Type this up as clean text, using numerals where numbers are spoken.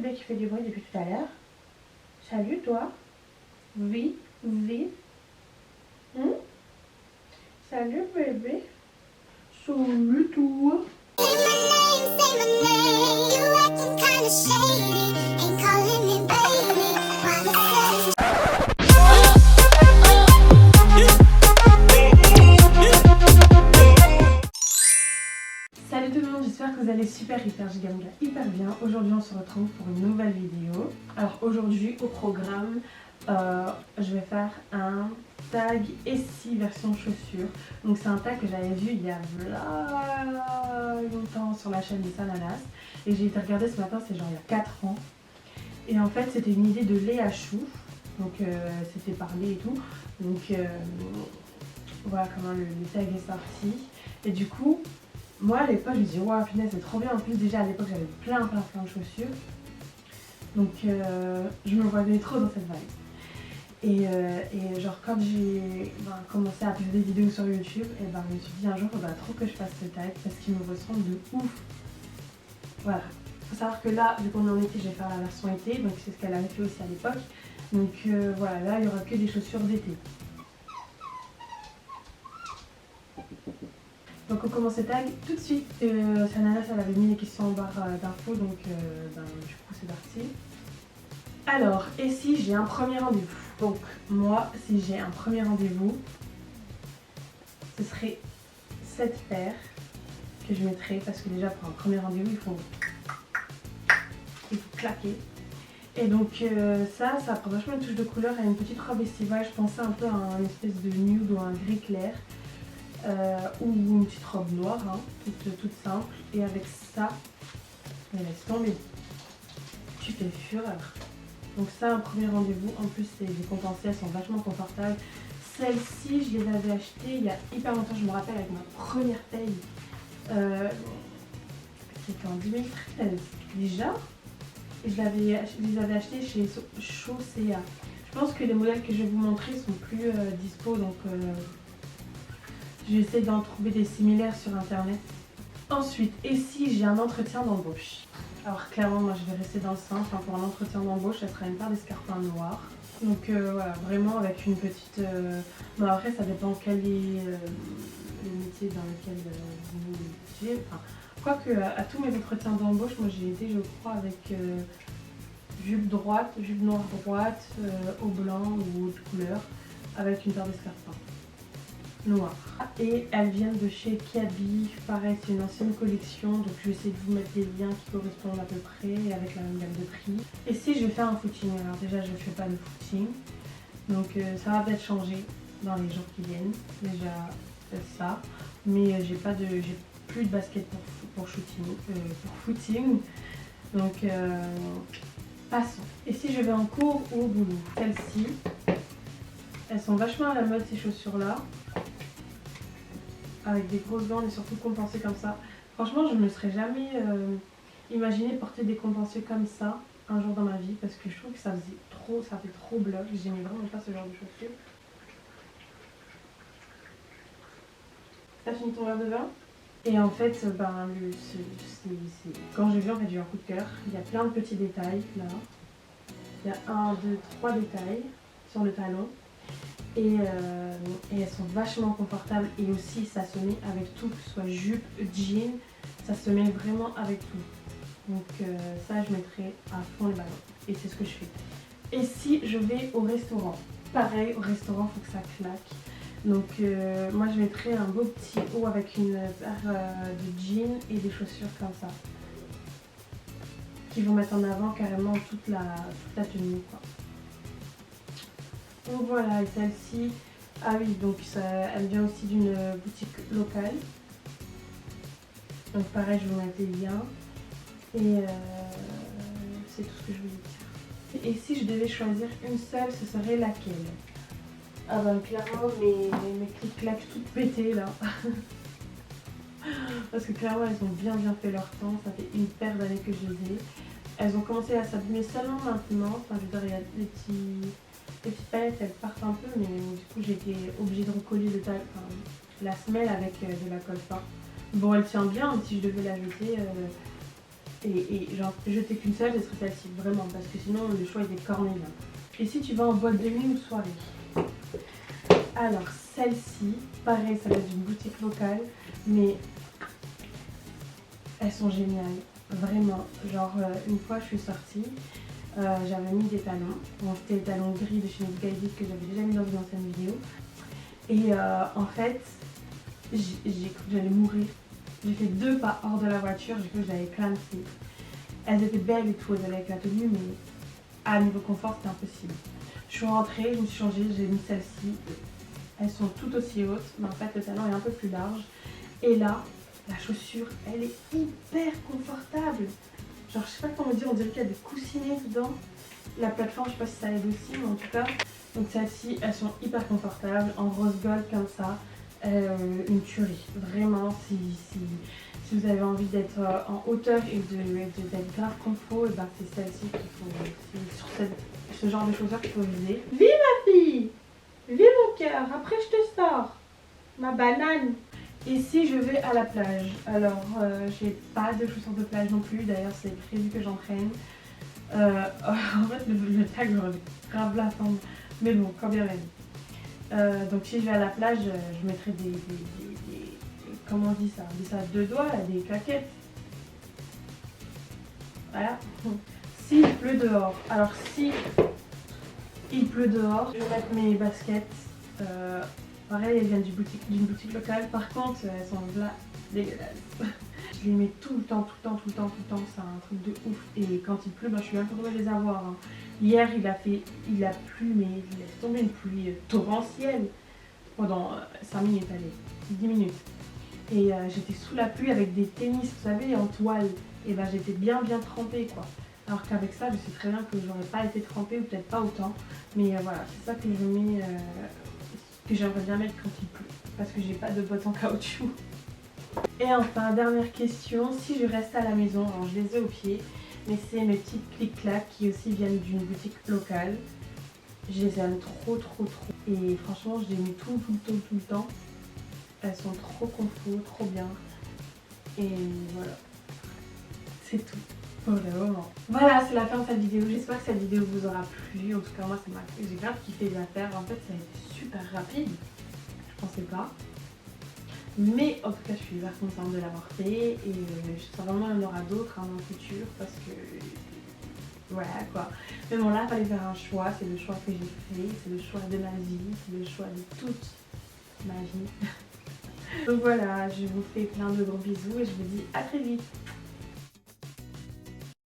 bébé qui fait du bruit depuis tout à l'heure. Salut toi. Oui, oui. Salut bébé. Salut toi. Salut tout le monde, j'espère que vous allez super hyper bien. Aujourd'hui on se retrouve pour une nouvelle vidéo. Alors aujourd'hui au programme, je vais faire un tag Essie version chaussures. Donc c'est un tag que j'avais vu il y a longtemps sur la chaîne des Ananas. Et j'ai été regarder ce matin, c'est genre il y a 4 ans. Et en fait c'était une idée de Léa Chou. Donc c'était parlé et tout. Donc voilà comment le tag est sorti. Et du coup, moi à l'époque je me dis waouh punaise c'est trop bien. En plus déjà à l'époque j'avais plein de chaussures. Donc je me voyais trop dans cette vibe. Et genre quand j'ai commencé à faire des vidéos sur YouTube, et je me suis dit un jour il faudra trop que je fasse ce tag parce qu'il me ressemble de ouf. Voilà. Faut savoir que là, vu qu'on est en été, je vais faire la version été, donc c'est ce qu'elle avait fait aussi à l'époque. Donc voilà, là il n'y aura que des chaussures d'été. Donc on commence le tag tout de suite. Ananas elle avait mis les questions en barre d'infos, donc du coup c'est parti. Alors, et si j'ai un premier rendez-vous? Donc moi, si j'ai un premier rendez-vous, ce serait cette paire que je mettrais parce que déjà pour un premier rendez-vous, il faut claquer. Et donc ça prend vachement une touche de couleur et une petite robe estivale. Je pensais un peu à un espèce de nude ou un gris clair. Ou une petite robe noire, hein, toute simple. Et avec ça, laisse tomber. Tu fais fureur. Donc ça, un premier rendez-vous. En plus, les compensées, elles sont vachement confortables. Celles-ci, je les avais achetées il y a hyper longtemps. Je me rappelle avec ma première paye. C'était en 2013 déjà. Et je les avais achetées chez Chaussea. Je pense que les modèles que je vais vous montrer sont plus dispo. Donc j'essaie d'en trouver des similaires sur internet. Ensuite, et si j'ai un entretien d'embauche? Alors clairement, moi je vais rester dans le sens. Enfin, pour un entretien d'embauche, ça sera une paire d'escarpins noirs. Donc voilà, vraiment avec une petite... Bon après, ça dépend quel est le métier dans lequel vous étiez. Enfin, quoique à tous mes entretiens d'embauche, moi j'ai été, je crois, avec jupe droite, jupe noire droite, au blanc ou autre couleur, avec une paire d'escarpins noir. Et elles viennent de chez Kiabi. Pareil, c'est une ancienne collection, donc je vais essayer de vous mettre des liens qui correspondent à peu près et avec la même gamme de prix. Et si je vais faire un footing, alors déjà je ne fais pas de footing, donc ça va peut-être changer dans les jours qui viennent. Déjà ça, mais j'ai plus de basket pour footing, donc passons. Et si je vais en cours ou au boulot? Celles-ci, elles sont vachement à la mode ces chaussures là, avec des grosses bandes et surtout compensées comme ça. Franchement, je ne me serais jamais imaginé porter des compensés comme ça un jour dans ma vie parce que je trouve que ça fait trop bloc. J'aimais vraiment pas ce genre de chaussures. T'as fini ton verre de vin? Et en fait, quand j'ai vu, en fait, j'ai eu un coup de cœur. Il y a plein de petits détails là. Il y a 1, 2, 3 détails sur le talon. Et elles sont vachement confortables et aussi ça se met avec tout, que ce soit jupe, jean, ça se met vraiment avec tout. Donc ça je mettrai à fond les ballons et c'est ce que je fais. Et si je vais au restaurant? Pareil, au restaurant il faut que ça claque. Donc moi je mettrai un beau petit haut avec une paire de jeans et des chaussures comme ça, qui vont mettre en avant carrément toute la tenue quoi. Donc voilà, et celle-ci, ah oui, donc elle vient aussi d'une boutique locale. Donc pareil, je vous mets des liens. Et c'est tout ce que je voulais dire. Et si je devais choisir une seule, ce serait laquelle? Ah ben clairement, mes clics-clacs toutes pétées là. Parce que clairement, elles ont bien fait leur temps. Ça fait une paire d'années que je les ai. Elles ont commencé à s'abîmer seulement maintenant. Enfin, je veux dire, il y a des petites palettes, elles partent un peu, mais du coup j'ai été obligée de recoller la semelle avec de la colle forte. Bon, elle tient bien, mais si je devais la jeter, Et genre, jeter qu'une seule, ce serait celle-ci, vraiment, parce que sinon le choix il est corné là. Et si tu vas en boîte de nuit ou soirée? Alors, celle-ci, pareil, ça va être d'une boutique locale, mais elles sont géniales, vraiment. Genre, une fois je suis sortie, j'avais mis des talons. Bon, c'était les talons gris de chez Nick que j'avais déjà mis dans une ancienne vidéo. Et en fait, j'ai cru que j'allais mourir. J'ai fait 2 pas hors de la voiture, j'ai cru que j'allais éclater. Elles étaient belles et tout, elles allaient avec la tenue, mais à niveau confort, c'était impossible. Je suis rentrée, je me suis changée, j'ai mis celle-ci. Elles sont toutes aussi hautes, mais en fait le talon est un peu plus large. Et là, la chaussure, elle est hyper confortable. Genre, je sais pas comment dire, on dirait qu'il y a des coussinets dedans. La plateforme, je sais pas si ça aide aussi, mais en tout cas. Donc celles-ci, elles sont hyper confortables, en rose gold comme ça. Une tuerie. Vraiment, si vous avez envie d'être en hauteur et d'être grave confort, et ben c'est celle-ci qu'il faut. C'est sur ce genre de chaussures qu'il faut viser. Vive ma fille! Vive mon cœur! Après je te sors! Ma banane! Et si je vais à la plage? Alors, j'ai pas de chaussures de plage non plus, d'ailleurs c'est prévu que j'entraîne. En fait, le tag, j'aurais grave la tombe. Mais bon, quand bien même. Donc si je vais à la plage, je mettrai des comment on dit ça? Des ça à 2 doigts, là, des claquettes. Voilà. S'il pleut dehors. Alors si il pleut dehors, je vais mettre mes baskets. Pareil, elles viennent d'une boutique locale. Par contre, elles sont là dégueulasses. Je les mets tout le temps, c'est un truc de ouf. Et quand il pleut, ben, je suis bien contente de les avoir. Hein. Hier, il a plu, mais il laisse tomber une pluie torrentielle pendant 5 minutes, allez, 10 minutes. Et j'étais sous la pluie avec des tennis, vous savez, en toile. Et ben j'étais bien trempée, quoi. Alors qu'avec ça, je sais très bien que j'aurais pas été trempée, ou peut-être pas autant. Mais voilà, c'est ça que je mets, que j'aimerais bien mettre quand il pleut. Parce que j'ai pas de bottes en caoutchouc. Et enfin, dernière question, si je reste à la maison, alors je les ai au pied, mais c'est mes petites clics-clacs qui aussi viennent d'une boutique locale. Je les aime trop. Et franchement, je les mets tout le temps. Elles sont trop confort, trop bien. Et voilà, c'est tout pour le moment. Voilà, c'est la fin de cette vidéo. J'espère que cette vidéo vous aura plu. En tout cas, moi, j'ai grave kiffé de la faire. En fait, ça a été super rapide. Je pensais pas. Mais en tout cas, je suis hyper contente de l'avoir fait et je sais vraiment qu'il y en aura d'autres dans le futur parce que voilà quoi. Mais bon, là, il fallait faire un choix. C'est le choix que j'ai fait, c'est le choix de ma vie, c'est le choix de toute ma vie. Donc voilà, je vous fais plein de gros bisous et je vous dis à très vite.